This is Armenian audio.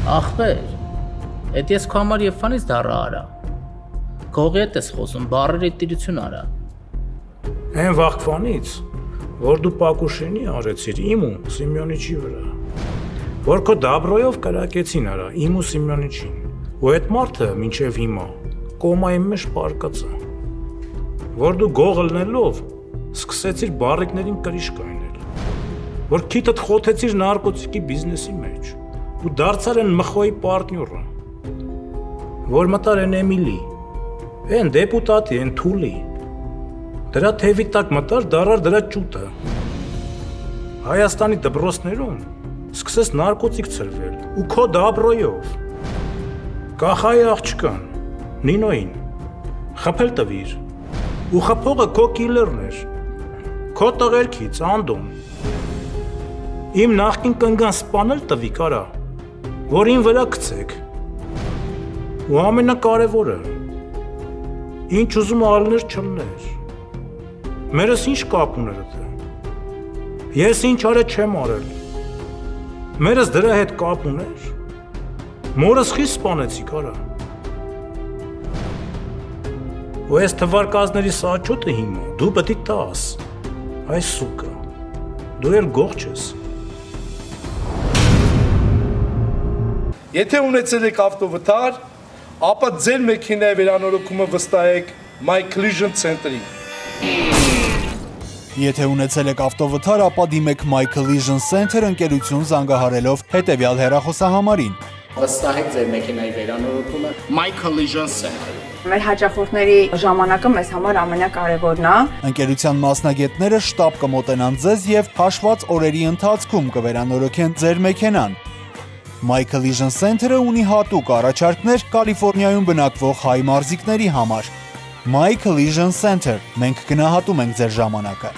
Ախպեր, էդ ես քո համար եւ ֆանից դառա արա։ Քողի հետ ես խոսում, բառերի տիրություն արա։ Այն վաղքվանից, որ դու Պակուշինի արեցիր իմ ու Սիմյոնիչի վրա, որ քո դաբրոյով կրակեցին արա իմ ու Սիմյոնիչին, ու այդ մարդը մինչև հիմա կոմայի մեջ պարկած է, որ դու գողլնելով սկսեցիր բառիկներին կրիշ կայնել, որ քիթդ խոթեցիր նարկոտիկի բիզնեսի մեջ ու դարձար են մխոյի պարտնյորը, որ մտար են Էմիլի, են դեպուտատի, են թուլի, դրա թևի տակ մտար դարար դրա ճուտը, Հայաստանի դպրոցներում սկսես նարկոտիկ ցրվել ու քո դաբրոյով, կախայի աղջկան, Նինոին, խփել տվիր, ու խփողը քո կիլերն էր, քո տղերքից, Անդոն, իմ նախկին կնգան սպանել տվի կարա, որ ին վրա գցեք, ու ամենակարևորը, ինչ ուզում ալներ չլներ, մերս ինչ կապ ուներ դե, ես ինչ արա չեմ արել, մերս դրա հետ կապ ուներ, մորս խիստ սպանեցի կարա, ու ես թվարկազների սաչոտը հիմա, դու պետի տաս, այս սուկը, դու էլ գող չես։ Եթե ունեցել եք ավտովթար, ապա ձեր մեքենայի վերանորոգումը վստահեք My Collision Center-ին։ Եթե ունեցել եք ավտովթար, ապա դիմեք My Collision Center ընկերություն զանգահարելով հետևյալ հեռախոսահամարին։ Վստահեք ձեր մեքենայի վերանորոգումը My Collision Center-ին։ Մեր հաճախորդների ժամանակը մեզ համար ամենակարևորն է։ Ընկերության մասնագետները շտապ կմոտենան ձեզ եւ հաշված օրերի ընթացքում կվերանորոգեն ձեր մեքենան։ My Collision Center-ը ունի հատուկ առաջարկներ Կալիֆոռնիայում բնակվող հայ մարզիկների համար։ My Collision Center, մենք գնահատում ենք ձեր ժամանակը։